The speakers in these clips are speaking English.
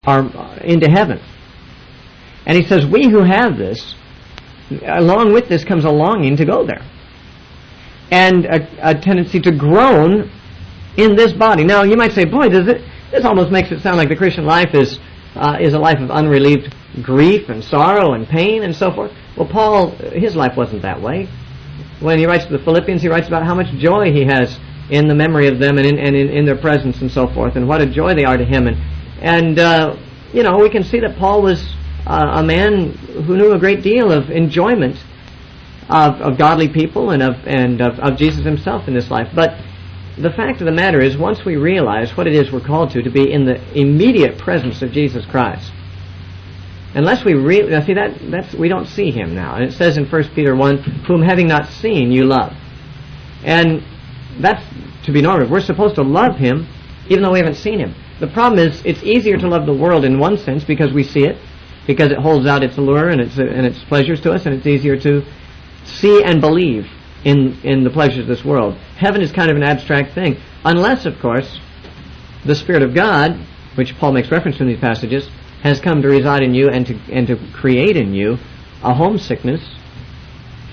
into heaven. And he says, we who have this, along with this comes a longing to go there. And a tendency to groan in this body. Now, you might say, boy, this almost makes it sound like the Christian life is a life of unrelieved grief and sorrow and pain and so forth. Well, Paul, his life wasn't that way. When he writes to the Philippians, he writes about how much joy he has in the memory of them and in their presence and so forth, and what a joy they are to him. And we can see that Paul was a man who knew a great deal of enjoyment of godly people and of Jesus himself in this life. But the fact of the matter is, once we realize what it is we're called to be in the immediate presence of Jesus Christ, unless we really see that's we don't see him now. And it says in 1 Peter 1, whom having not seen you love. And that's to be normative. We're supposed to love him even though we haven't seen him. The problem is, it's easier to love the world in one sense because we see it, because it holds out its allure and its pleasures to us, and it's easier to see and believe in the pleasures of this world. Heaven is kind of an abstract thing, unless, of course, the Spirit of God, which Paul makes reference to in these passages, has come to reside in you and to create in you a homesickness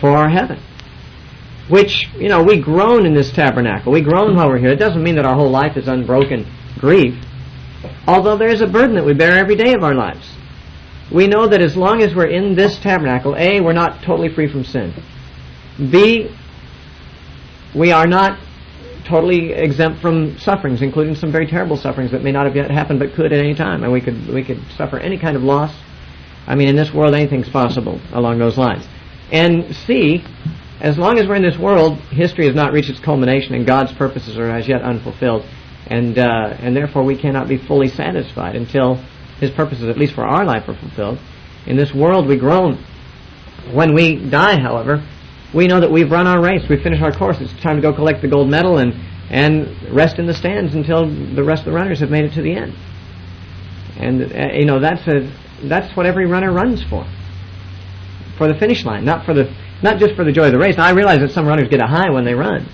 for heaven. Which, we groan in this tabernacle. We groan while we're here. It doesn't mean that our whole life is unbroken grief, although there is a burden that we bear every day of our lives. We know that as long as we're in this tabernacle, A, we're not totally free from sin. B, we are not totally exempt from sufferings, including some very terrible sufferings that may not have yet happened but could at any time. And we could suffer any kind of loss. In this world, anything's possible along those lines. And C, as long as we're in this world, history has not reached its culmination and God's purposes are as yet unfulfilled. And therefore we cannot be fully satisfied until his purposes, at least for our life, are fulfilled. In this world we groan. When we die, however, we know that we've run our race, we've finished our course. It's time to go collect the gold medal and rest in the stands until the rest of the runners have made it to the end. And that's what every runner runs for the finish line, not just for the joy of the race. Now, I realize that some runners get a high when they run.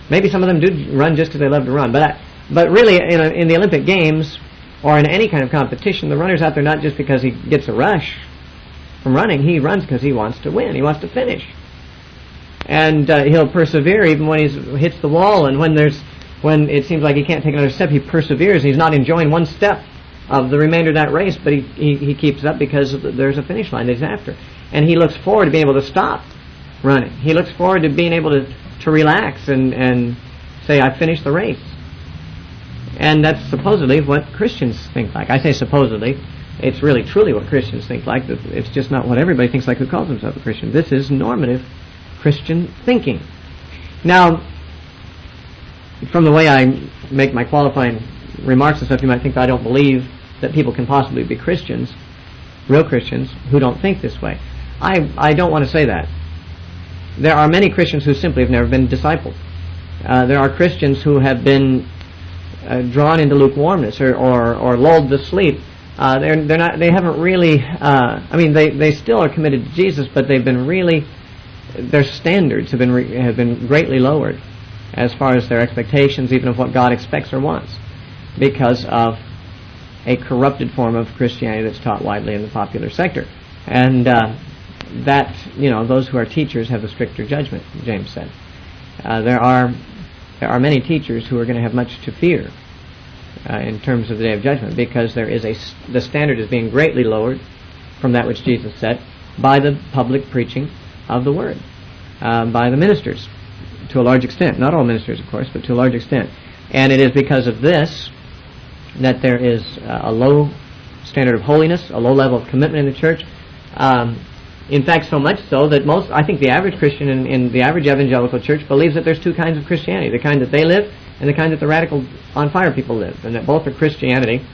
Maybe some of them do run just because they love to run. But really, in the Olympic Games or in any kind of competition, the runner's out there not just because he gets a rush from running. He runs because he wants to win. He wants to finish. And he'll persevere even when he hits the wall, and when it seems like he can't take another step, he perseveres. He's not enjoying one step of the remainder of that race, but he keeps up because there's a finish line that he's after. And he looks forward to being able to stop running. He looks forward to being able to relax and say, I finished the race. And that's supposedly what Christians think like. I say supposedly. It's really truly what Christians think like. It's just not what everybody thinks like who calls himself a Christian. This is normative Christian thinking. Now, from the way I make my qualifying remarks and stuff, you might think that I don't believe that people can possibly be Christians, real Christians, who don't think this way. I don't want to say that. There are many Christians who simply have never been discipled. There are Christians who have been drawn into lukewarmness or lulled to sleep. They haven't really. They still are committed to Jesus, but they've been really. Their standards have been greatly lowered as far as their expectations, even of what God expects or wants, because of a corrupted form of Christianity that's taught widely in the popular sector. And those who are teachers have a stricter judgment, James said. There are many teachers who are going to have much to fear in terms of the day of judgment, because the standard is being greatly lowered from that which Jesus set by the public preaching of the Word, by the ministers, to a large extent. Not all ministers, of course, but to a large extent. And it is because of this that there is a low standard of holiness, a low level of commitment in the church. In fact, so much so that I think the average Christian in the average evangelical church believes that there's two kinds of Christianity, the kind that they live and the kind that the radical on-fire people live, and that both are Christianity,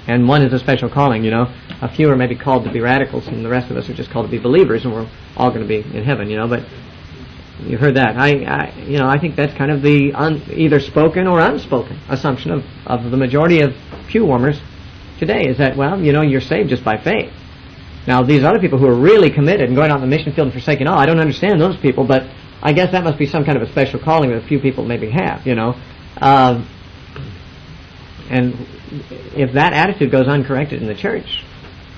and one is a special calling. A few are maybe called to be radicals, and the rest of us are just called to be believers, and we're all going to be in heaven. But you've heard that. I think that's kind of the either spoken or unspoken assumption of the majority of pew warmers today, is that, you're saved just by faith. Now, these other people who are really committed and going out in the mission field and forsaking all, I don't understand those people, but I guess that must be some kind of a special calling that a few people maybe have, And if that attitude goes uncorrected in the church,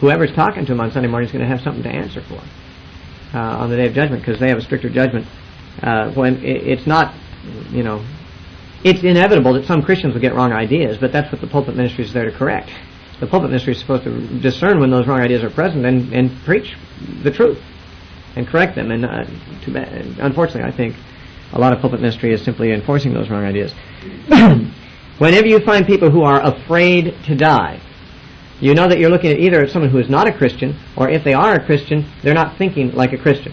whoever's talking to them on Sunday morning is going to have something to answer for on the day of judgment, because they have a stricter judgment. When it's not, it's inevitable that some Christians will get wrong ideas, but that's what the pulpit ministry is there to correct. The pulpit ministry is supposed to discern when those wrong ideas are present and preach the truth and correct them. And unfortunately, I think a lot of pulpit ministry is simply enforcing those wrong ideas. Whenever you find people who are afraid to die, you know that you're looking at either someone who is not a Christian, or if they are a Christian, they're not thinking like a Christian.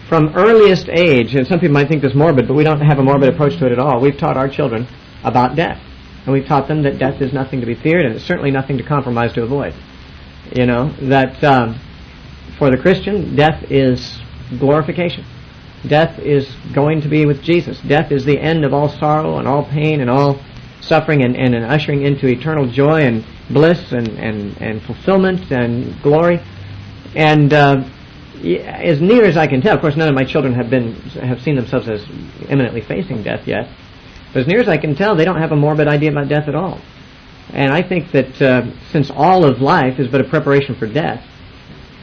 From earliest age, and some people might think this morbid, but we don't have a morbid approach to it at all. We've taught our children about death. And we've taught them that death is nothing to be feared, and it's certainly nothing to compromise to avoid. That for the Christian, death is glorification. Death is going to be with Jesus. Death is the end of all sorrow and all pain and all suffering, and an ushering into eternal joy and bliss and fulfillment and glory. And as near as I can tell, of course none of my children have seen themselves as imminently facing death yet, but as near as I can tell, they don't have a morbid idea about death at all. And I think that since all of life is but a preparation for death,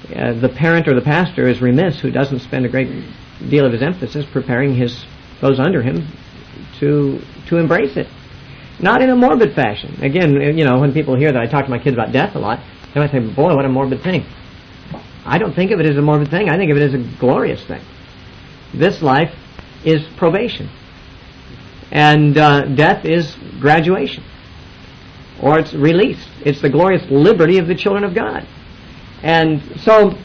the parent or the pastor is remiss who doesn't spend a great deal of his emphasis preparing those under him to embrace it. Not in a morbid fashion. Again, when people hear that I talk to my kids about death a lot, they might say, boy, what a morbid thing. I don't think of it as a morbid thing. I think of it as a glorious thing. This life is probation. And death is graduation. Or it's release. It's the glorious liberty of the children of God. And so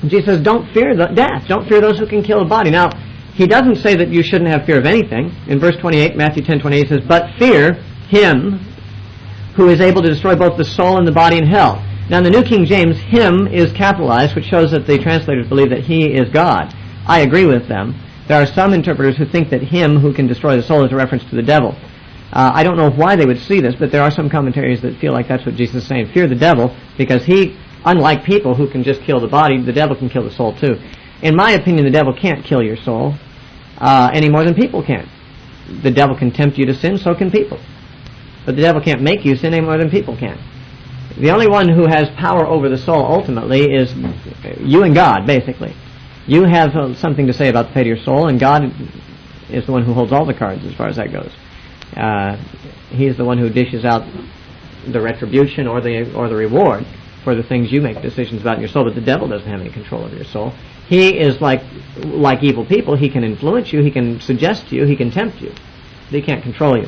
Jesus says, don't fear death. Don't fear those who can kill the body. Now, he doesn't say that you shouldn't have fear of anything. In verse 28, Matthew 10:28 says, but fear him who is able to destroy both the soul and the body in hell. Now, in the New King James, him is capitalized, which shows that the translators believe that he is God. I agree with them. There are some interpreters who think that him who can destroy the soul is a reference to the devil. I don't know why they would see this, but there are some commentaries that feel like that's what Jesus is saying. Fear the devil, because he, unlike people who can just kill the body, the devil can kill the soul too. In my opinion, the devil can't kill your soul any more than people can. The devil can tempt you to sin, so can people. But the devil can't make you sin any more than people can. The only one who has power over the soul ultimately is you and God, basically. You have something to say about the fate of your soul, and God is the one who holds all the cards as far as that goes. He's the one who dishes out the retribution or the reward for the things you make decisions about in your soul, but the devil doesn't have any control over your soul. He is like evil people. He can influence you, he can suggest to you, he can tempt you, but he can't control you.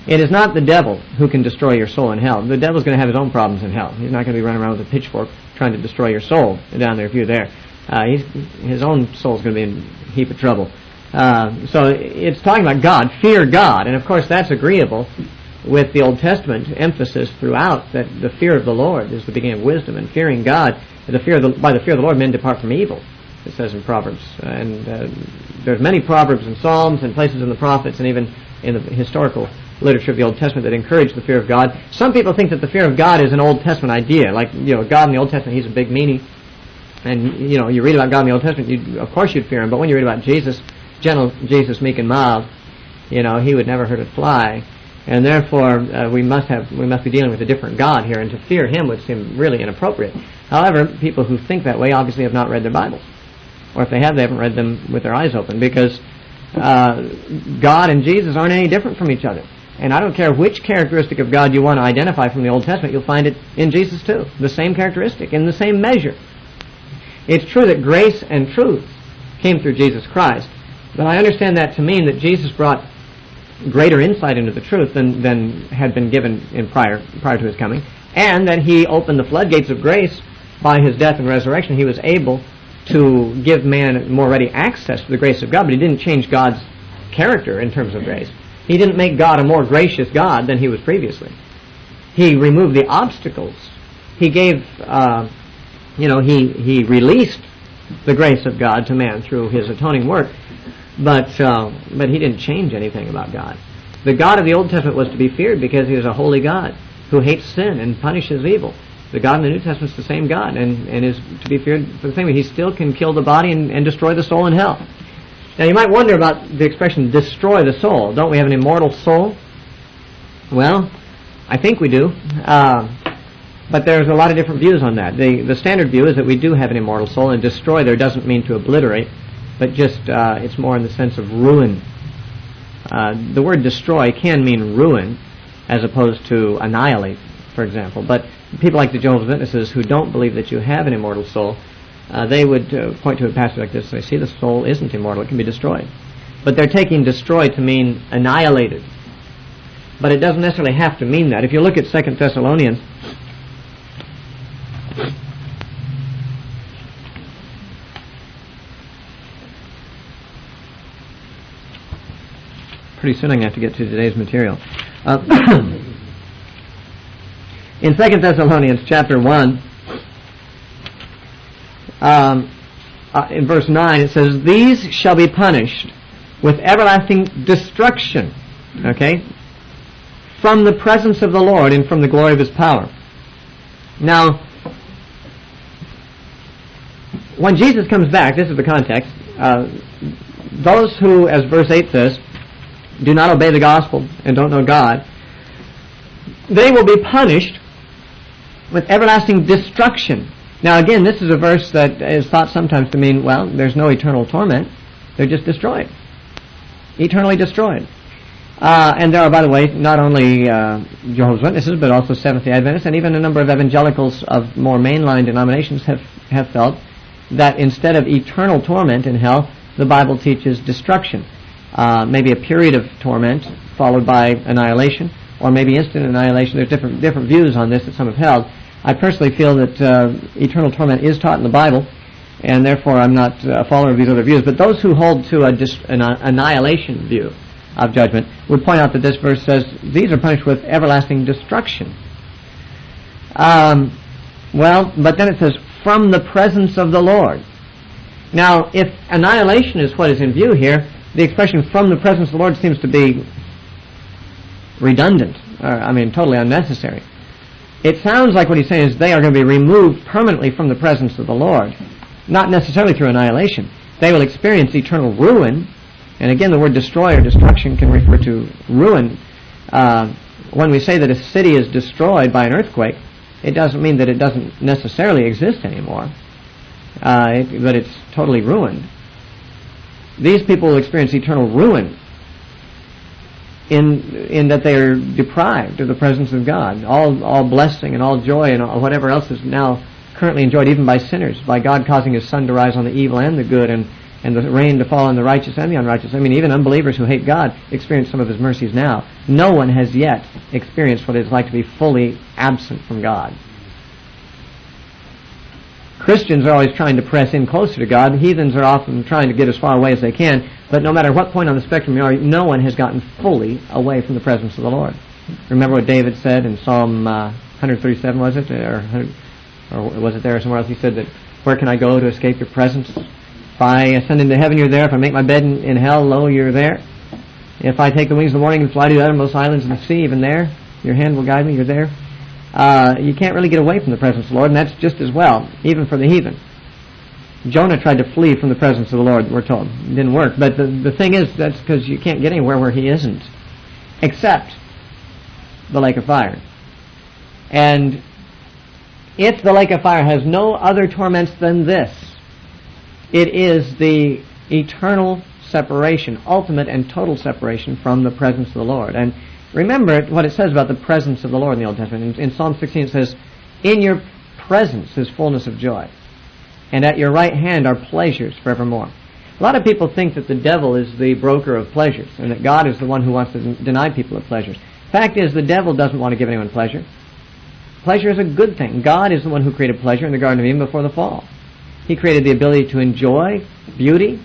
It is not the devil who can destroy your soul in hell. The devil's going to have his own problems in hell. He's not going to be running around with a pitchfork trying to destroy your soul down there if you're there. His own soul's going to be in a heap of trouble. So it's talking about God. Fear God. And of course that's agreeable with the Old Testament emphasis throughout that the fear of the Lord is the beginning of wisdom. And fearing God, by the fear of the Lord men depart from evil, it says in Proverbs. And there's many Proverbs and Psalms and places in the prophets and even in the historical literature of the Old Testament that encourage the fear of God. Some people think that the fear of God is an Old Testament idea. Like, God in the Old Testament, he's a big meanie. And, you read about God in the Old Testament, of course you'd fear him. But when you read about Jesus, gentle Jesus, meek and mild, he would never hurt a fly. And therefore, we must be dealing with a different God here, and to fear him would seem really inappropriate. However, people who think that way obviously have not read their Bibles. Or if they have, they haven't read them with their eyes open, because God and Jesus aren't any different from each other. And I don't care which characteristic of God you want to identify from the Old Testament, you'll find it in Jesus too. The same characteristic, in the same measure. It's true that grace and truth came through Jesus Christ, but I understand that to mean that Jesus brought greater insight into the truth than had been given prior to his coming, and that he opened the floodgates of grace by his death and resurrection. He was able to give man more ready access to the grace of God, but he didn't change God's character in terms of grace. He didn't make God a more gracious God than he was previously. He removed the obstacles. He gave, he released the grace of God to man through his atoning work, but he didn't change anything about God. The God of the Old Testament was to be feared because he is a holy God who hates sin and punishes evil. The God in the New Testament is the same God and is to be feared for the same way. He still can kill the body and destroy the soul in hell. Now you might wonder about the expression destroy the soul. Don't we have an immortal soul? Well, I think we do. But there's a lot of different views on that. The standard view is that we do have an immortal soul, and destroy there doesn't mean to obliterate, but just it's more in the sense of ruin. The word destroy can mean ruin as opposed to annihilate, for example. But people like the Jehovah's Witnesses who don't believe that you have an immortal soul, they would point to a passage like this and say, see, the soul isn't immortal, it can be destroyed. But they're taking destroy to mean annihilated. But it doesn't necessarily have to mean that. If you look at 2 Thessalonians, pretty soon I'm going to have to get to today's material. In 2 Thessalonians chapter 1, in verse 9, it says, these shall be punished with everlasting destruction, okay, from the presence of the Lord and from the glory of His power. Now, when Jesus comes back, this is the context, those who, as verse 8 says, do not obey the gospel and don't know God, they will be punished with everlasting destruction. Now again, this is a verse that is thought sometimes to mean, well, there's no eternal torment, they're just destroyed. Eternally destroyed. And there are, by the way, not only Jehovah's Witnesses, but also Seventh-day Adventists, and even a number of evangelicals of more mainline denominations have felt that instead of eternal torment in hell, the Bible teaches destruction. Maybe a period of torment followed by annihilation, or maybe instant annihilation. There's different views on this that some have held. I personally feel that eternal torment is taught in the Bible, and therefore I'm not a follower of these other views. But those who hold to an annihilation view of judgment would point out that this verse says these are punished with everlasting destruction. Well, but then it says, from the presence of the Lord. Now, if annihilation is what is in view here, the expression from the presence of the Lord seems to be redundant, totally unnecessary. It sounds like what he's saying is they are going to be removed permanently from the presence of the Lord, not necessarily through annihilation. They will experience eternal ruin, and again the word destroy or destruction can refer to ruin. When we say that a city is destroyed by an earthquake, it doesn't mean that it doesn't necessarily exist anymore, but it's totally ruined. These people will experience eternal ruin in that they are deprived of the presence of God. All blessing and all joy and all whatever else is now currently enjoyed even by sinners, by God causing His sun to rise on the evil and the good, and the rain to fall on the righteous and the unrighteous. Even unbelievers who hate God experience some of His mercies now. No one has yet experienced what it is like to be fully absent from God. Christians are always trying to press in closer to God. Heathens are often trying to get as far away as they can. But no matter what point on the spectrum you are, no one has gotten fully away from the presence of the Lord. Remember what David said in Psalm 137, was it? Or was it there somewhere else? He said that, where can I go to escape your presence? If I ascend into heaven, you're there. If I make my bed in hell, lo, you're there. If I take the wings of the morning and fly to the uttermost islands of the sea, even there, your hand will guide me, you're there. You can't really get away from the presence of the Lord, and that's just as well, even for the heathen. Jonah tried to flee from the presence of the Lord, we're told. It didn't work. But the thing is, that's because you can't get anywhere where He isn't, except the lake of fire. And if the lake of fire has no other torments than this, it is the eternal separation, ultimate and total separation from the presence of the Lord. And remember what it says about the presence of the Lord in the Old Testament. In Psalm 16 it says, in your presence is fullness of joy, and at your right hand are pleasures forevermore. A lot of people think that the devil is the broker of pleasures, and that God is the one who wants to deny people of pleasures. Fact is, the devil doesn't want to give anyone pleasure. Pleasure is a good thing. God is the one who created pleasure in the Garden of Eden before the fall. He created the ability to enjoy beauty,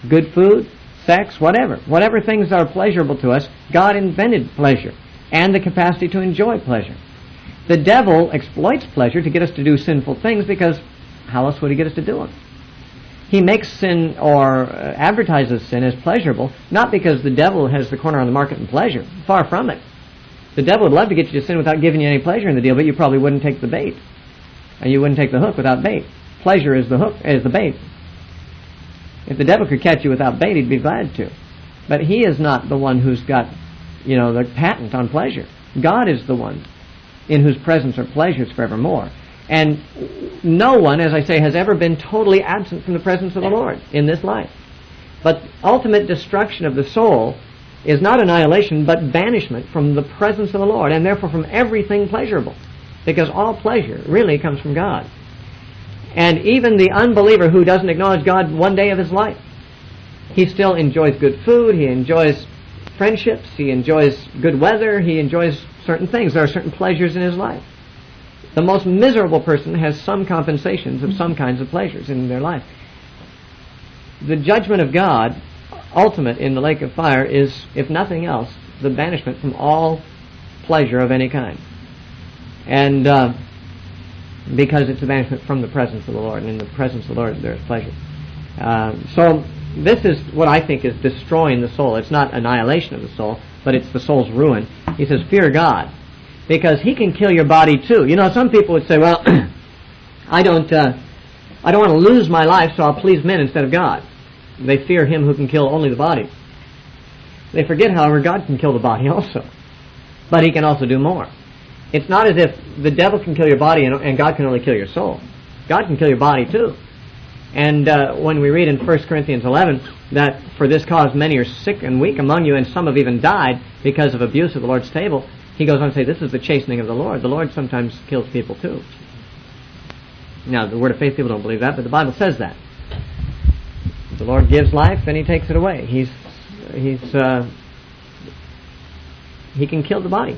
good food, sex, whatever. Whatever things are pleasurable to us, God invented pleasure and the capacity to enjoy pleasure. The devil exploits pleasure to get us to do sinful things, because how else would he get us to do them? He makes sin or advertises sin as pleasurable, not because the devil has the corner on the market in pleasure. Far from it. The devil would love to get you to sin without giving you any pleasure in the deal, but you probably wouldn't take the bait. And you wouldn't take the hook without bait. Pleasure is the hook, is the bait. If the devil could catch you without bait, he'd be glad to. But he is not the one who's got, the patent on pleasure. God is the one in whose presence are pleasures forevermore. And no one, as I say, has ever been totally absent from the presence of the Lord in this life. But ultimate destruction of the soul is not annihilation, but banishment from the presence of the Lord, and therefore from everything pleasurable. Because all pleasure really comes from God. And even the unbeliever who doesn't acknowledge God one day of his life, he still enjoys good food, he enjoys friendships, he enjoys good weather, he enjoys certain things. There are certain pleasures in his life. The most miserable person has some compensations of some kinds of pleasures in their life. The judgment of God, ultimate in the lake of fire, is, if nothing else, the banishment from all pleasure of any kind. And because it's a banishment from the presence of the Lord, and in the presence of the Lord there is pleasure. So this is what I think is destroying the soul. It's not annihilation of the soul, but it's the soul's ruin. He says, fear God, because He can kill your body too. Some people would say, well, I don't want to lose my life, so I'll please men instead of God. They fear Him who can kill only the body. They forget, however, God can kill the body also, but He can also do more. It's not as if the devil can kill your body and God can only kill your soul. God can kill your body too. And when we read in 1 Corinthians 11 that for this cause many are sick and weak among you, and some have even died because of abuse of the Lord's table, he goes on to say this is the chastening of the Lord. The Lord sometimes kills people too. Now, the Word of Faith people don't believe that, but the Bible says that. The Lord gives life and He takes it away. He can kill the body.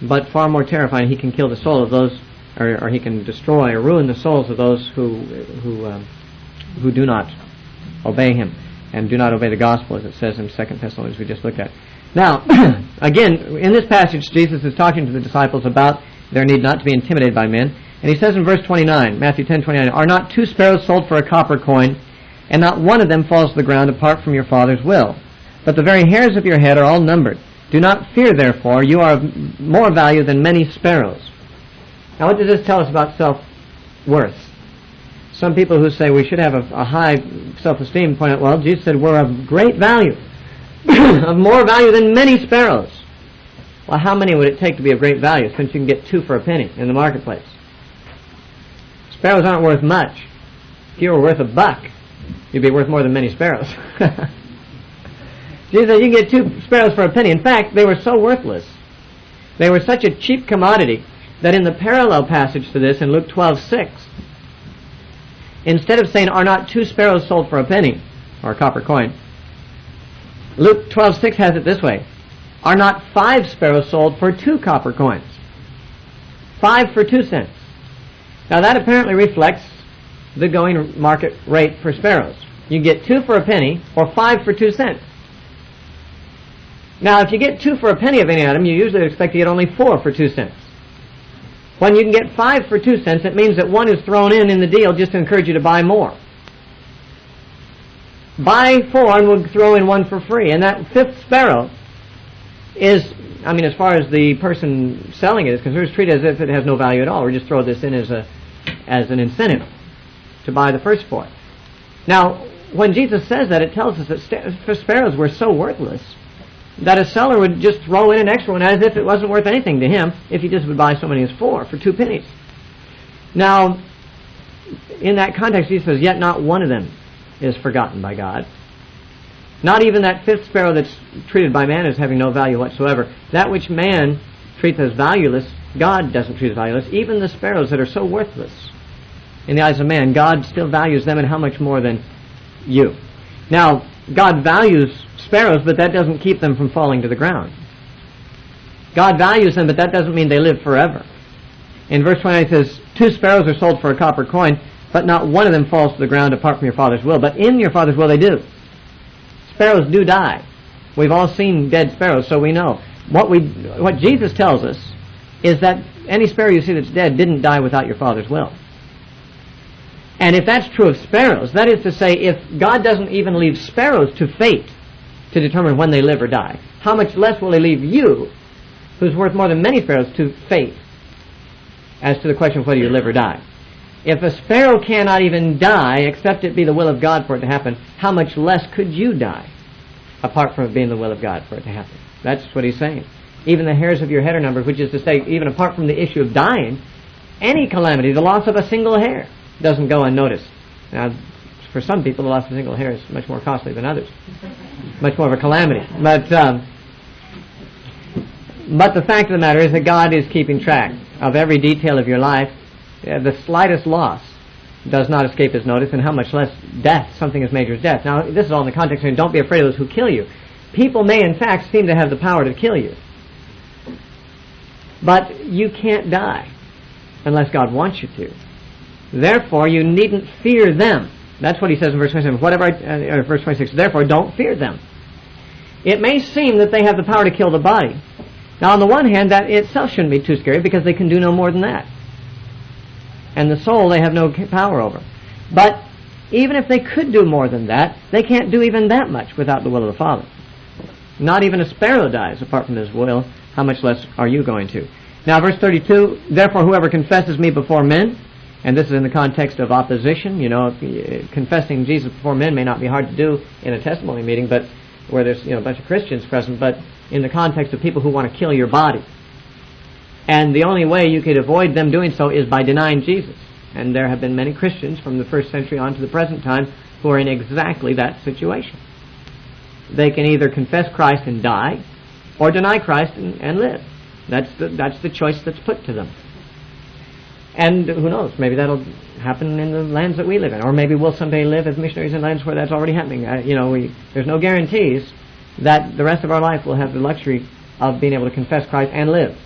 But far more terrifying, He can kill the soul of those, or He can destroy or ruin the souls of those who do not obey Him and do not obey the gospel, as it says in 2 Thessalonians we just looked at. Now, again, in this passage, Jesus is talking to the disciples about their need not to be intimidated by men. And He says in verse 29, Matthew 10:29, are not 2 sparrows sold for a copper coin, and not one of them falls to the ground apart from your Father's will? But the very hairs of your head are all numbered. Do not fear, therefore, you are of more value than many sparrows. Now, what does this tell us about self-worth? Some people who say we should have a high self-esteem point out, well, Jesus said we're of great value, of more value than many sparrows. Well, how many would it take to be of great value, since you can get 2 for a penny in the marketplace? Sparrows aren't worth much. If you were worth $1, you'd be worth more than many sparrows. Jesus said you can get 2 sparrows for a penny. In fact, they were so worthless. They were such a cheap commodity that in the parallel passage to this, in Luke 12:6, instead of saying, are not 2 sparrows sold for a penny, or a copper coin, Luke 12:6 has it this way, are not 5 sparrows sold for 2 copper coins? 5 for 2 cents. Now that apparently reflects the going market rate for sparrows. You get 2 for a penny, or 5 for 2 cents. Now, if you get 2 for a penny of any item, you usually expect to get only 4 for 2 cents. When you can get 5 for 2 cents, it means that 1 is thrown in the deal just to encourage you to buy more. Buy 4 and we'll throw in 1 for free. And that 5th sparrow is, as far as the person selling it is concerned, it's treated as if it has no value at all. We just throw this in as an incentive to buy the first 4. Now, when Jesus says that, it tells us that sparrows were so worthless that a seller would just throw in an extra one as if it wasn't worth anything to him if he just would buy so many as 4 for 2 pennies. Now, in that context, he says, yet not one of them is forgotten by God. Not even that 5th sparrow that's treated by man as having no value whatsoever. That which man treats as valueless, God doesn't treat as valueless. Even the sparrows that are so worthless in the eyes of man, God still values them, and how much more than you. Now, God values sparrows, but that doesn't keep them from falling to the ground. God values them, but that doesn't mean they live forever. In verse 29 it says, 2 sparrows are sold for a copper coin, but not one of them falls to the ground apart from your Father's will. But in your Father's will they do. Sparrows do die. We've all seen dead sparrows, so we know. What Jesus tells us is that any sparrow you see that's dead didn't die without your Father's will. And if that's true of sparrows, that is to say, if God doesn't even leave sparrows to fate to determine when they live or die, how much less will He leave you, who's worth more than many sparrows, to fate as to the question of whether you live or die? If a sparrow cannot even die except it be the will of God for it to happen, how much less could you die apart from it being the will of God for it to happen? That's what he's saying. Even the hairs of your head are numbered, which is to say, even apart from the issue of dying, any calamity, the loss of a single hair, doesn't go unnoticed. Now, for some people, the loss of a single hair is much more costly than others. Much more of a calamity. But the fact of the matter is that God is keeping track of every detail of your life. The slightest loss does not escape his notice, and how much less death, something as major as death. Now, this is all in the context of don't be afraid of those who kill you. People may, in fact, seem to have the power to kill you. But you can't die unless God wants you to. Therefore, you needn't fear them. That's what he says in verse 27. Verse 26. Therefore, don't fear them. It may seem that they have the power to kill the body. Now, on the one hand, that itself shouldn't be too scary because they can do no more than that. And the soul they have no power over. But even if they could do more than that, they can't do even that much without the will of the Father. Not even a sparrow dies apart from his will. How much less are you going to? Now, verse 32, therefore whoever confesses me before men, and this is in the context of opposition. You know, confessing Jesus before men may not be hard to do in a testimony meeting, but where there's a bunch of Christians present, but in the context of people who want to kill your body. And the only way you could avoid them doing so is by denying Jesus. And there have been many Christians from the first century on to the present time who are in exactly that situation. They can either confess Christ and die, or deny Christ and live. That's the choice that's put to them. And who knows, maybe that'll happen in the lands that we live in, or maybe we'll someday live as missionaries in lands where that's already happening. There's no guarantees that the rest of our life we'll have the luxury of being able to confess Christ and live.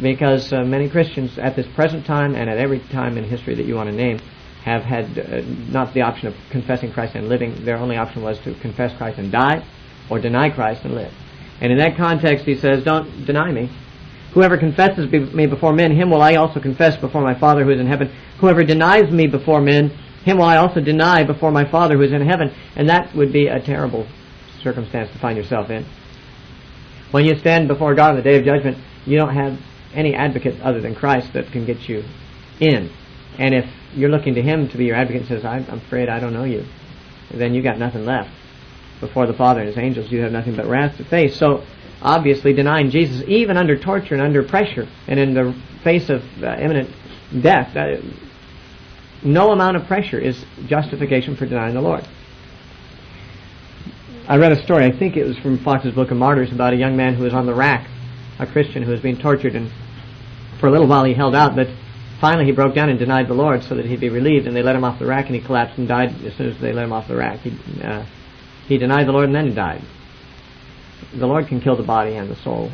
Because many Christians at this present time and at every time in history that you want to name have had not the option of confessing Christ and living. Their only option was to confess Christ and die, or deny Christ and live. And in that context he says, don't deny me. Whoever confesses me before men, him will I also confess before my Father who is in heaven. Whoever denies me before men, him will I also deny before my Father who is in heaven. And that would be a terrible circumstance to find yourself in. When you stand before God on the day of judgment, you don't have any advocate other than Christ that can get you in. And if you're looking to him to be your advocate and says, I'm afraid I don't know you, then you got nothing left. Before the Father and his angels, you have nothing but wrath to face. So, obviously, denying Jesus, even under torture and under pressure, and in the face of imminent death, no amount of pressure is justification for denying the Lord. I read a story, I think it was from Fox's Book of Martyrs, about a young man who was on the rack, a Christian who was being tortured, and for a little while he held out, but finally he broke down and denied the Lord so that he'd be relieved, and they let him off the rack, and he collapsed and died as soon as they let him off the rack. He denied the Lord and then he died. The Lord can kill the body and the soul.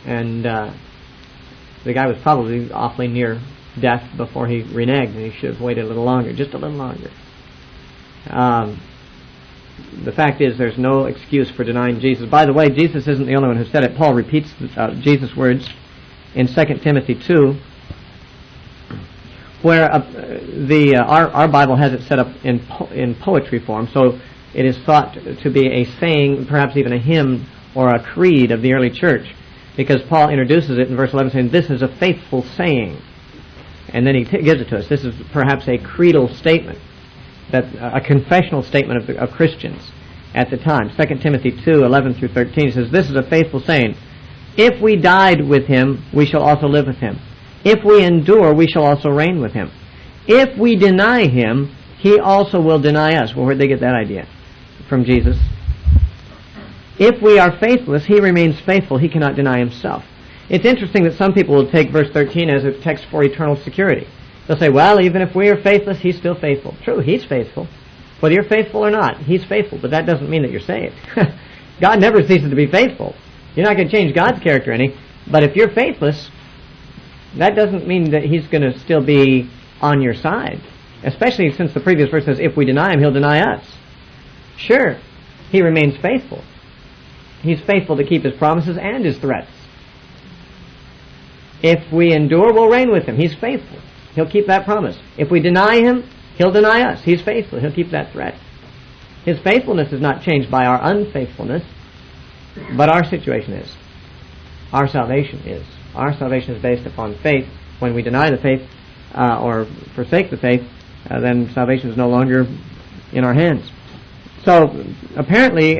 And the guy was probably awfully near death before he reneged, and he should have waited a little longer, just a little longer. The fact is, there's no excuse for denying Jesus. By the way, Jesus isn't the only one who said it. Paul repeats Jesus' words in 2 Timothy 2, where our Bible has it set up in poetry form, so it is thought to be a saying, perhaps even a hymn or a creed of the early church, because Paul introduces it in verse 11 saying, this is a faithful saying. And then he gives it to us. This is perhaps a creedal statement, that a confessional statement of Christians at the time. 2 Timothy 2, 11 through 13 says, this is a faithful saying. If we died with him, we shall also live with him. If we endure, we shall also reign with him. If we deny him, he also will deny us. Well, where'd they get that idea? From Jesus. If we are faithless, he remains faithful. He cannot deny himself. It's interesting that some people will take verse 13 as a text for eternal security. They'll say, well, even if we are faithless, he's still faithful. True, he's faithful. Whether you're faithful or not, he's faithful, but that doesn't mean that you're saved. God never ceases to be faithful. You're not going to change God's character any, but if you're faithless, that doesn't mean that he's going to still be on your side. Especially since the previous verse says, if we deny him, he'll deny us. Sure, he remains faithful. He's faithful to keep his promises and his threats. If we endure, we'll reign with him. He's faithful. He'll keep that promise. If we deny him, he'll deny us. He's faithful. He'll keep that threat. His faithfulness is not changed by our unfaithfulness, but our situation is. Our salvation is. Our salvation is based upon faith. When we deny the faith, or forsake the faith, then salvation is no longer in our hands. So apparently,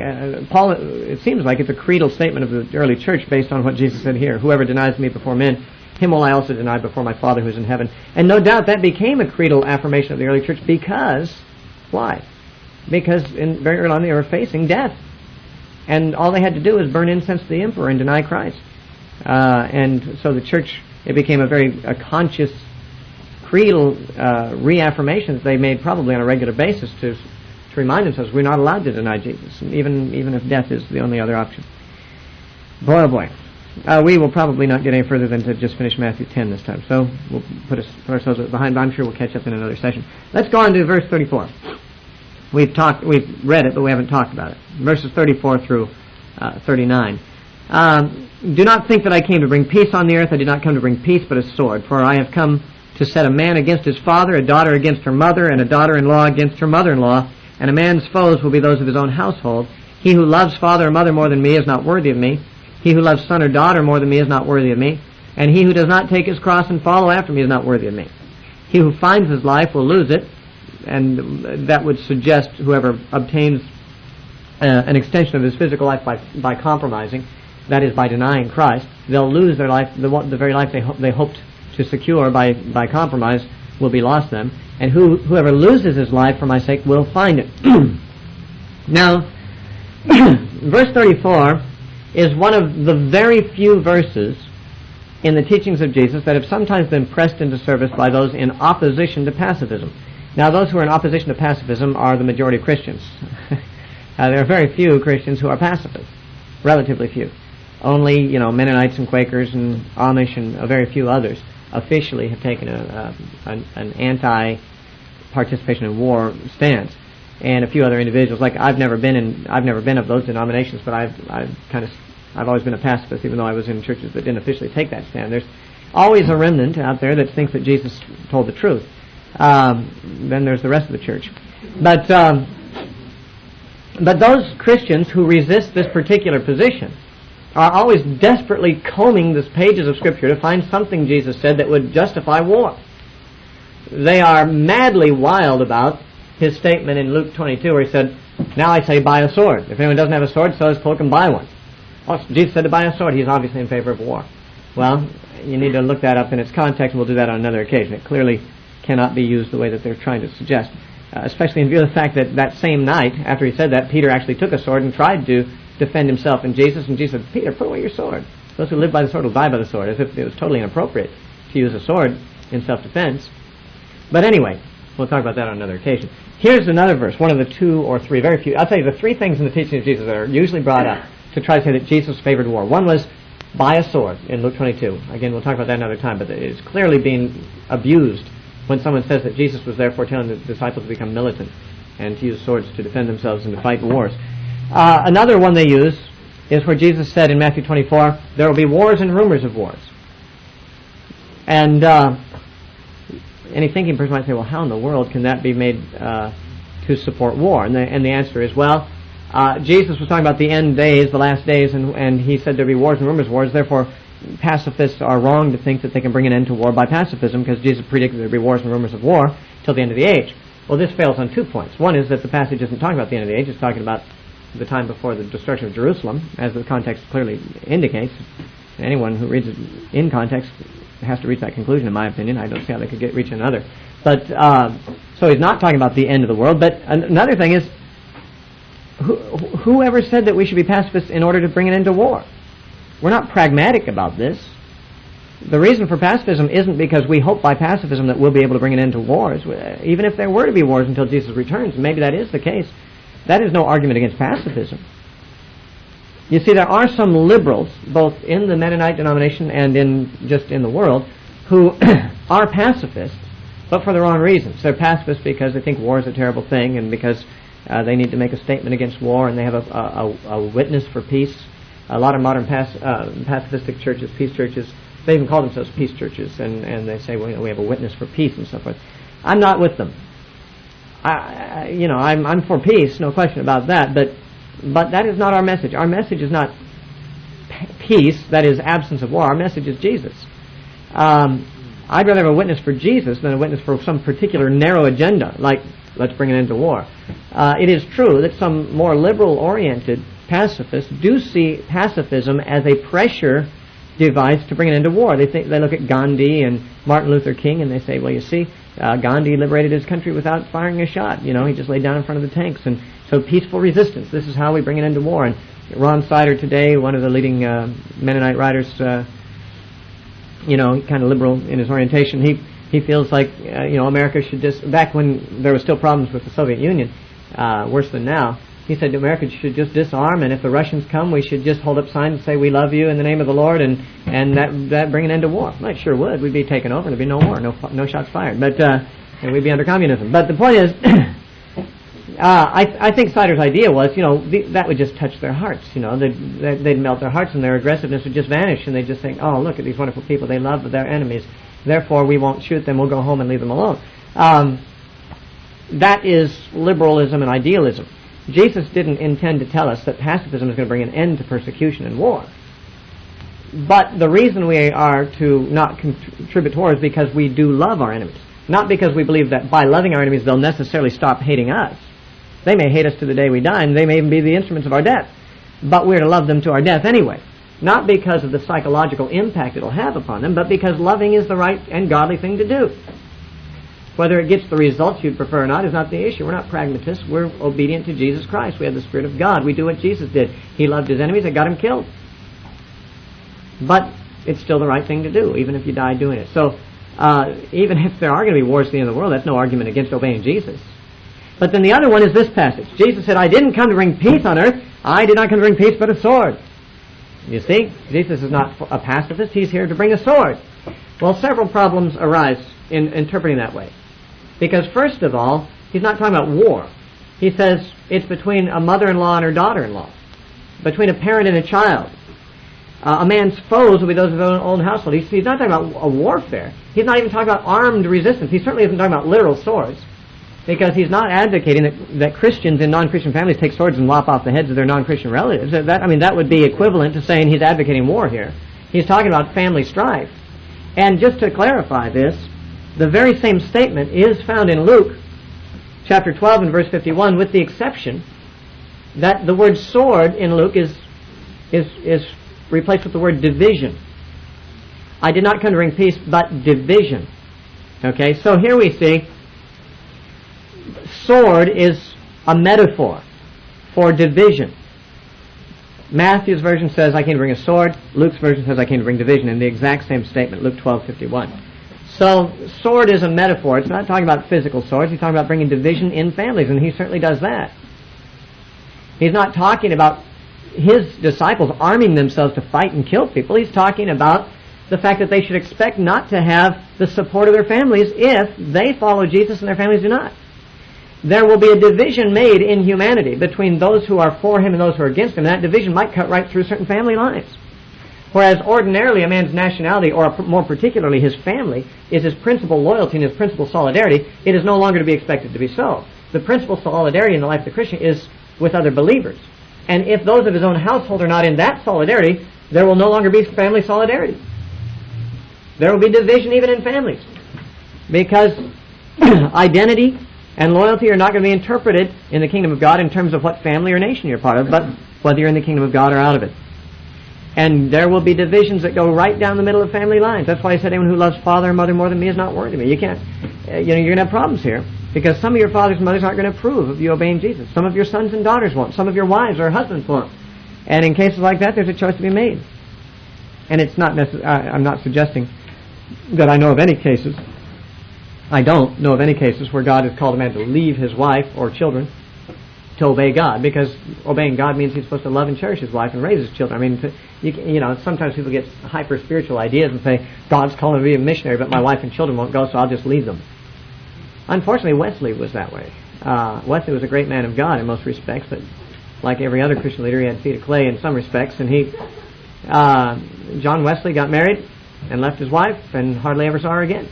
Paul, it seems like it's a creedal statement of the early church based on what Jesus said here. Whoever denies me before men, him will I also deny before my Father who is in heaven. And no doubt that became a creedal affirmation of the early church because, why? Because very early on they were facing death. And all they had to do was burn incense to the emperor and deny Christ. And so the church, it became a conscious creedal reaffirmation that they made probably on a regular basis to remind themselves we're not allowed to deny Jesus, even if death is the only other option. Boy, oh boy. We will probably not get any further than to just finish Matthew 10 this time. So we'll put ourselves behind, but I'm sure we'll catch up in another session. Let's go on to verse 34. We've read it, but we haven't talked about it. Verses 34 through 39. Do not think that I came to bring peace on the earth. I did not come to bring peace, but a sword. For I have come to set a man against his father, a daughter against her mother, and a daughter-in-law against her mother-in-law. And a man's foes will be those of his own household. He who loves father or mother more than me is not worthy of me. He who loves son or daughter more than me is not worthy of me. And he who does not take his cross and follow after me is not worthy of me. He who finds his life will lose it. And that would suggest whoever obtains an extension of his physical life by compromising, that is, by denying Christ, they'll lose their life, the very life they hoped to secure by compromise will be lost to them. And whoever loses his life for my sake will find it. Now, verse 34 is one of the very few verses in the teachings of Jesus that have sometimes been pressed into service by those in opposition to pacifism. Now, those who are in opposition to pacifism are the majority of Christians. There are very few Christians who are pacifists, relatively few. Only, Mennonites and Quakers and Amish and a very few others officially have taken an anti-participation in war stance, and a few other individuals. Like I've never been of those denominations, but I've always been a pacifist, even though I was in churches that didn't officially take that stand. There's always a remnant out there that thinks that Jesus told the truth. Then there's the rest of the church. But those Christians who resist this particular position are always desperately combing the pages of Scripture to find something Jesus said that would justify war. They are madly wild about his statement in Luke 22 where he said, now I say buy a sword. If anyone doesn't have a sword, sell his cloak and buy one. Oh, Jesus said to buy a sword. He's obviously in favor of war. Well, you need to look that up in its context, and we'll do that on another occasion. It clearly cannot be used the way that they're trying to suggest, especially in view of the fact that same night, after he said that, Peter actually took a sword and tried to defend himself and Jesus said, Peter, put away your sword. Those who live by the sword will die by the sword, as if it was totally inappropriate to use a sword in self-defense. But anyway, we'll talk about that on another occasion. Here's another verse, one of the two or three, very few. I'll tell you the three things in the teaching of Jesus that are usually brought up to try to say that Jesus favored war. One was buy a sword in Luke 22. Again, we'll talk about that another time, but it is clearly being abused when someone says that Jesus was therefore telling the disciples to become militant and to use swords to defend themselves and to fight wars. Another one they use is where Jesus said in Matthew 24, there will be wars and rumors of wars. And any thinking person might say, well, how in the world can that be made to support war? And the answer is, well, Jesus was talking about the end days, the last days, and he said there will be wars and rumors of wars. Therefore, pacifists are wrong to think that they can bring an end to war by pacifism, because Jesus predicted there would be wars and rumors of war till the end of the age. Well, this fails on 2 points. One is that the passage isn't talking about the end of the age. It's talking about the time before the destruction of Jerusalem, as the context clearly indicates. Anyone who reads it in context has to reach that conclusion, in my opinion. I don't see how they could reach another. But so he's not talking about the end of the world. But another thing is, whoever said that we should be pacifists in order to bring an end to war? We're not pragmatic about this. The reason for pacifism isn't because we hope by pacifism that we'll be able to bring an end to wars. Even if there were to be wars until Jesus returns, and maybe that is the case, that is no argument against pacifism. You see, there are some liberals, both in the Mennonite denomination and in the world, who are pacifists, but for the wrong reasons. They're pacifists because they think war is a terrible thing, and because they need to make a statement against war, and they have a witness for peace. A lot of modern pacifistic churches, peace churches, they even call themselves peace churches, and they say, well, we have a witness for peace and so forth. I'm not with them. I'm for peace, no question about that, but that is not our message. Our message is not peace, that is absence of war. Our message is Jesus. I'd rather have a witness for Jesus than a witness for some particular narrow agenda, like let's bring an end to war. It is true that some more liberal-oriented pacifists do see pacifism as a pressure device to bring an end to war. They look at Gandhi and Martin Luther King and they say, well, you see, Gandhi liberated his country without firing a shot. He just laid down in front of the tanks. And so peaceful resistance, this is how we bring an end to war. And Ron Sider today, one of the leading Mennonite writers, kind of liberal in his orientation, he feels like, America should just, back when there were still problems with the Soviet Union, worse than now, he said America should just disarm, and if the Russians come, we should just hold up signs and say, we love you in the name of the Lord, and that bring an end to war. Well, it sure would. We'd be taken over, and there'd be no war, no shots fired. But and we'd be under communism. But the point is, I think Sider's idea was, that would just touch their hearts. They'd melt their hearts, and their aggressiveness would just vanish, and they'd just think, oh, look at these wonderful people. They love their enemies. Therefore, we won't shoot them. We'll go home and leave them alone. That is liberalism and idealism. Jesus didn't intend to tell us that pacifism is going to bring an end to persecution and war. But the reason we are to not contribute to war is because we do love our enemies. Not because we believe that by loving our enemies they'll necessarily stop hating us. They may hate us to the day we die, and they may even be the instruments of our death. But we're to love them to our death anyway. Not because of the psychological impact it'll have upon them, but because loving is the right and godly thing to do. Whether it gets the results you'd prefer or not is not the issue. We're not pragmatists. We're obedient to Jesus Christ. We have the Spirit of God. We do what Jesus did. He loved his enemies. It got him killed. But it's still the right thing to do, even if you die doing it. So even if there are going to be wars at the end of the world, that's no argument against obeying Jesus. But then the other one is this passage. Jesus said, I didn't come to bring peace on earth. I did not come to bring peace but a sword. You see, Jesus is not a pacifist. He's here to bring a sword. Well, several problems arise in interpreting that way. Because first of all, he's not talking about war. He says it's between a mother-in-law and her daughter-in-law, between a parent and a child. A man's foes will be those of his own household. He's not talking about a warfare. He's not even talking about armed resistance. He certainly isn't talking about literal swords, because he's not advocating that Christians in non-Christian families take swords and lop off the heads of their non-Christian relatives. That would be equivalent to saying he's advocating war here. He's talking about family strife. And just to clarify this, the very same statement is found in Luke chapter 12 and verse 51, with the exception that the word sword in Luke is replaced with the word division. I did not come to bring peace, but division. Okay, so here we see sword is a metaphor for division. Matthew's version says, I came to bring a sword. Luke's version says, I came to bring division, in the exact same statement, Luke 12:51. So, sword is a metaphor. It's not talking about physical swords. He's talking about bringing division in families, and he certainly does that. He's not talking about his disciples arming themselves to fight and kill people. He's talking about the fact that they should expect not to have the support of their families if they follow Jesus and their families do not. There will be a division made in humanity between those who are for him and those who are against him. And that division might cut right through certain family lines. Whereas ordinarily a man's nationality, or more particularly his family, is his principal loyalty and his principal solidarity, it is no longer to be expected to be so. The principal solidarity in the life of the Christian is with other believers. And if those of his own household are not in that solidarity, there will no longer be family solidarity. There will be division even in families. Because identity and loyalty are not going to be interpreted in the kingdom of God in terms of what family or nation you're part of, but whether you're in the kingdom of God or out of it. And there will be divisions that go right down the middle of family lines. That's why I said anyone who loves father and mother more than me is not worthy of me. You can't, you're going to have problems here, because some of your fathers and mothers aren't going to approve of you obeying Jesus. Some of your sons and daughters won't. Some of your wives or husbands won't. And in cases like that, there's a choice to be made. And it's not I'm not suggesting that I know of any cases. I don't know of any cases where God has called a man to leave his wife or children to obey God, because obeying God means he's supposed to love and cherish his wife and raise his children. I mean, you know, sometimes people get hyper-spiritual ideas and say, God's calling me to be a missionary, but my wife and children won't go, so I'll just leave them. Unfortunately, Wesley was that way. Wesley was a great man of God in most respects, but like every other Christian leader, he had feet of clay in some respects, and John Wesley got married and left his wife and hardly ever saw her again.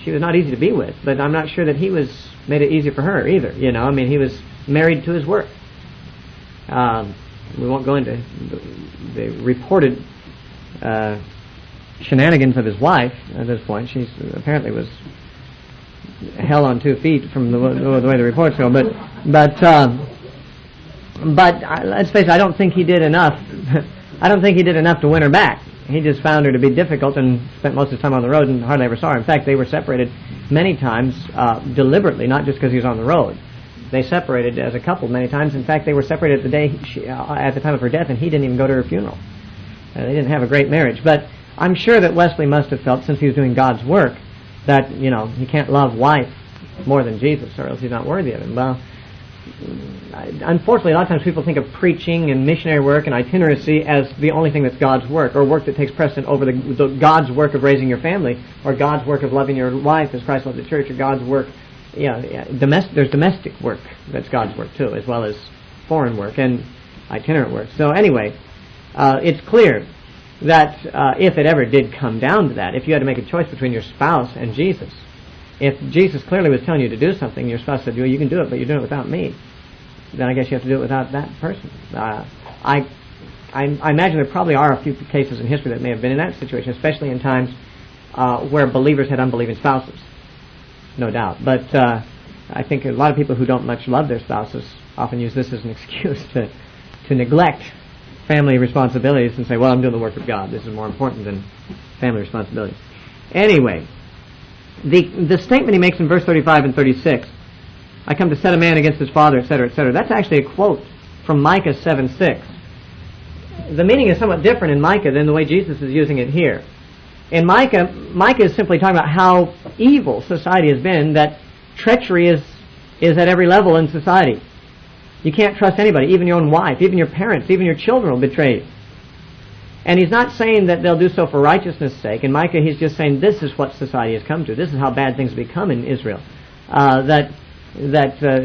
She was not easy to be with, but I'm not sure that he made it easy for her either. You know, I mean, he was married to his work. We won't go into the reported shenanigans of his wife at this point. She apparently was hell on 2 feet from the way the reports go. But let's face it, I don't think he did enough. I don't think he did enough to win her back. He just found her to be difficult and spent most of his time on the road and hardly ever saw her. In fact, they were separated many times deliberately, not just because he was on the road. They separated as a couple many times. In fact, they were separated at the time of her death, and he didn't even go to her funeral. They didn't have a great marriage. But I'm sure that Wesley must have felt, since he was doing God's work, that, he can't love wife more than Jesus, or else he's not worthy of him. Well, unfortunately, a lot of times people think of preaching and missionary work and itineracy as the only thing that's God's work, or work that takes precedent over the God's work of raising your family, or God's work of loving your wife as Christ loved the church, or God's work. There's domestic work that's God's work too, as well as foreign work and itinerant work. So anyway, it's clear that if it ever did come down to that, if you had to make a choice between your spouse and Jesus, if Jesus clearly was telling you to do something, your spouse said, well, you can do it, but you're doing it without me, then I guess you have to do it without that person. I imagine there probably are a few cases in history that may have been in that situation, especially in times where believers had unbelieving spouses, no doubt. But I think a lot of people who don't much love their spouses often use this as an excuse to neglect family responsibilities and say, well, I'm doing the work of God. This is more important than family responsibilities. Anyway, the statement he makes in verse 35 and 36, I come to set a man against his father, etc., etc., that's actually a quote from Micah 7:6. The meaning is somewhat different in Micah than the way Jesus is using it here. In Micah is simply talking about how evil society has been, that treachery is at every level in society. You can't trust anybody, even your own wife, even your parents, even your children will betray you. And he's not saying that they'll do so for righteousness' sake. In Micah, he's just saying this is what society has come to. This is how bad things become in Israel. That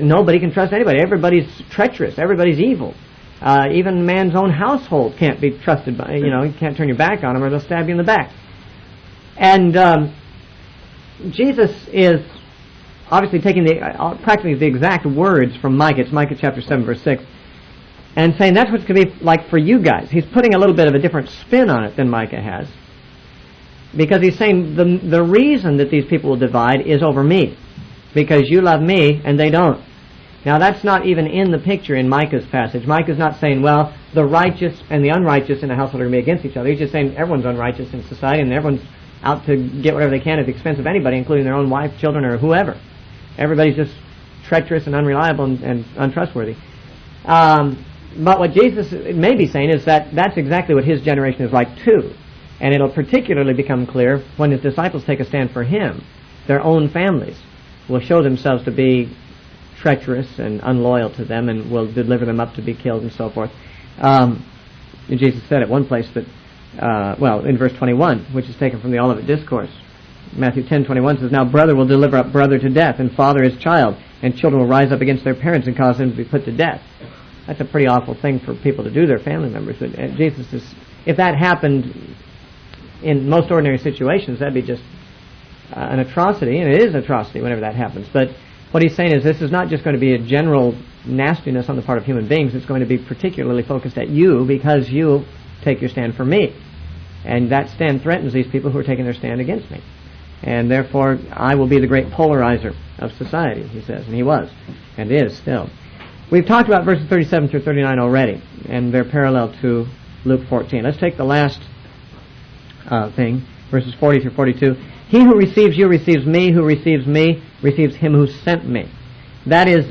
nobody can trust anybody. Everybody's treacherous. Everybody's evil. Even man's own household can't be trusted by. You can't turn your back on them or they'll stab you in the back. And Jesus is obviously taking practically the exact words from Micah. It's Micah chapter 7, verse 6. And saying that's what it's going to be like for you guys. He's putting a little bit of a different spin on it than Micah has. Because he's saying the reason that these people will divide is over me. Because you love me and they don't. Now that's not even in the picture in Micah's passage. Micah's not saying, well, the righteous and the unrighteous in a household are going to be against each other. He's just saying everyone's unrighteous in society and everyone's out to get whatever they can at the expense of anybody, including their own wife, children, or whoever. Everybody's just treacherous and unreliable and untrustworthy. But what Jesus may be saying is that that's exactly what his generation is like too. And it'll particularly become clear when his disciples take a stand for him. Their own families will show themselves to be treacherous and unloyal to them and will deliver them up to be killed and so forth. Jesus said at one place that, in verse 21, which is taken from the Olivet Discourse, Matthew 10:21 says, now brother will deliver up brother to death, and father his child, and children will rise up against their parents and cause them to be put to death. That's a pretty awful thing for people to do, their family members. But Jesus is, if that happened in most ordinary situations, that'd be just an atrocity, and it is an atrocity whenever that happens. But what he's saying is this is not just going to be a general nastiness on the part of human beings. It's going to be particularly focused at you because you take your stand for me. And that stand threatens these people who are taking their stand against me. And therefore, I will be the great polarizer of society, he says. And he was, and is still. We've talked about verses 37 through 39 already, and they're parallel to Luke 14. Let's take the last thing, verses 40 through 42. He who receives you receives me. Who receives me receives him who sent me. That is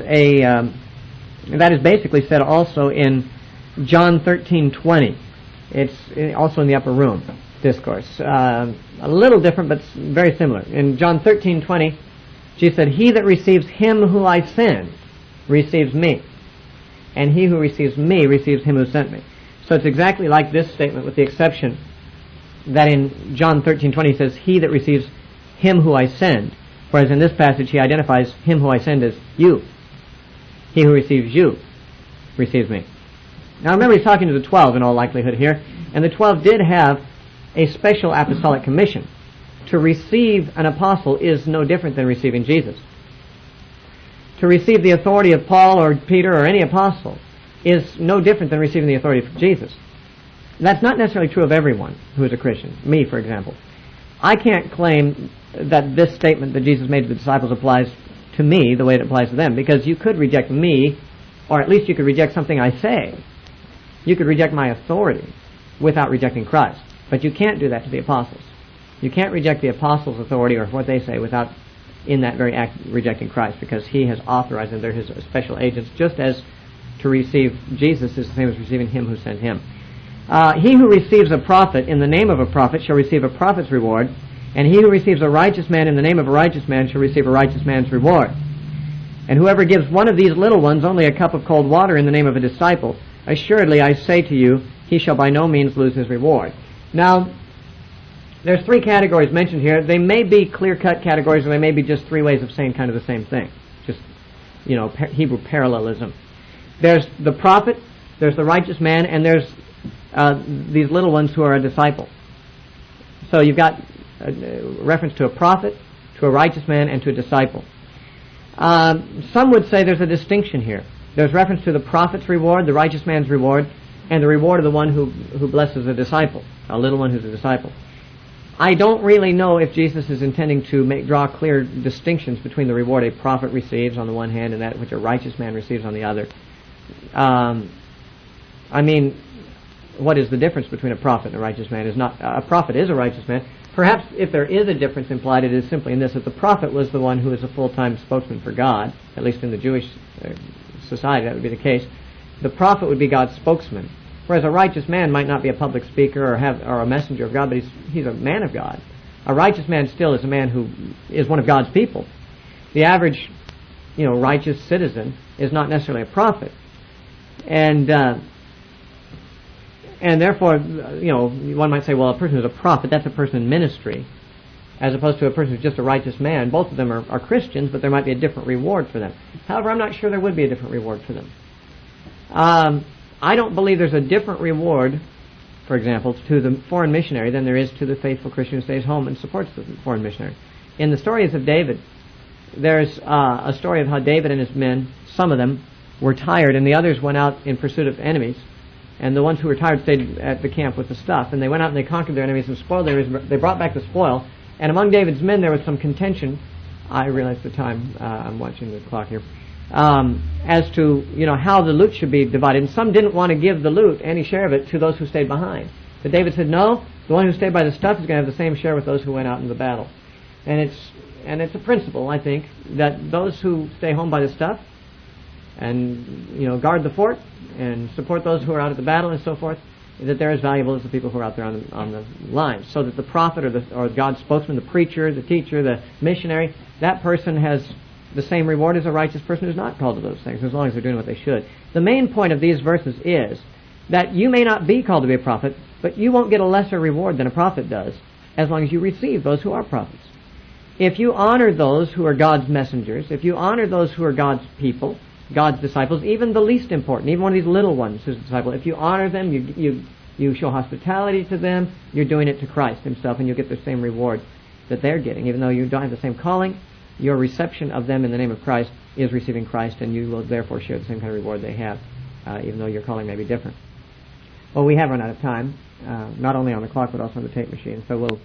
basically said also in John 13:20. It's also in the upper room discourse. A little different, but very similar. In John 13:20, Jesus said, he that receives him who I send receives me, and he who receives me receives him who sent me. So it's exactly like this statement, with the exception that in John 13:20 he says, he that receives him who I send, whereas in this passage he identifies him who I send as you. He who receives you receives me. Now remember, he's talking to the 12 in all likelihood here, and the 12 did have a special apostolic commission. To receive an apostle is no different than receiving Jesus. To receive the authority of Paul or Peter or any apostle is no different than receiving the authority of Jesus. That's not necessarily true of everyone who is a Christian. Me, for example. I can't claim that this statement that Jesus made to the disciples applies to me the way it applies to them, because you could reject me, or at least you could reject something I say. You could reject my authority without rejecting Christ. But you can't do that to the apostles. You can't reject the apostles' authority or what they say without, in that very act, rejecting Christ, because he has authorized them. They're his special agents, just as to receive Jesus is the same as receiving him who sent him. He who receives a prophet in the name of a prophet shall receive a prophet's reward, and he who receives a righteous man in the name of a righteous man shall receive a righteous man's reward. And whoever gives one of these little ones only a cup of cold water in the name of a disciple, assuredly I say to you, he shall by no means lose his reward. Now, there's three categories mentioned here. They may be clear-cut categories, or they may be just three ways of saying kind of the same thing. Just, Hebrew parallelism. There's the prophet, there's the righteous man, and there's these little ones who are a disciple. So you've got a reference to a prophet, to a righteous man, and to a disciple. Some would say there's a distinction here. There's reference to the prophet's reward, the righteous man's reward, and the reward of the one who blesses a disciple, a little one who's a disciple. I don't really know if Jesus is intending to draw clear distinctions between the reward a prophet receives on the one hand and that which a righteous man receives on the other. What is the difference between a prophet and a righteous man? A prophet is a righteous man. Perhaps if there is a difference implied, it is simply in this, that the prophet was the one who is a full-time spokesman for God, at least in the Jewish society that would be the case. The prophet would be God's spokesman, whereas a righteous man might not be a public speaker or a messenger of God, but he's a man of God. A righteous man still is a man who is one of God's people. The average, righteous citizen is not necessarily a prophet, and therefore, one might say, well, a person who's a prophet, that's a person in ministry, as opposed to a person who's just a righteous man. Both of them are Christians, but there might be a different reward for them. However, I'm not sure there would be a different reward for them. I don't believe there's a different reward, for example, to the foreign missionary than there is to the faithful Christian who stays home and supports the foreign missionary. In the stories of David, there's a story of how David and his men, some of them, were tired, and the others went out in pursuit of enemies. And the ones who were tired stayed at the camp with the stuff. And they went out and they conquered their enemies and spoiled their enemies. They brought back the spoil. And among David's men there was some contention. I realize the time. I'm watching the clock here. As to, how the loot should be divided. And some didn't want to give the loot, any share of it, to those who stayed behind. But David said, no, the one who stayed by the stuff is going to have the same share with those who went out in the battle. And it's a principle, I think, that those who stay home by the stuff and guard the fort and support those who are out at the battle and so forth, that they're as valuable as the people who are out there on the line. So that the prophet or God's spokesman, the preacher, the teacher, the missionary, that person has the same reward as a righteous person who's not called to those things, as long as they're doing what they should. The main point of these verses is that you may not be called to be a prophet, but you won't get a lesser reward than a prophet does, as long as you receive those who are prophets. If you honor those who are God's messengers, if you honor those who are God's people, God's disciples, even the least important, even one of these little ones who's a disciple, if you honor them, you show hospitality to them, you're doing it to Christ himself, and you'll get the same reward that they're getting. Even though you don't have the same calling, your reception of them in the name of Christ is receiving Christ, and you will therefore share the same kind of reward they have, even though your calling may be different. Well, we have run out of time, not only on the clock, but also on the tape machine, so we'll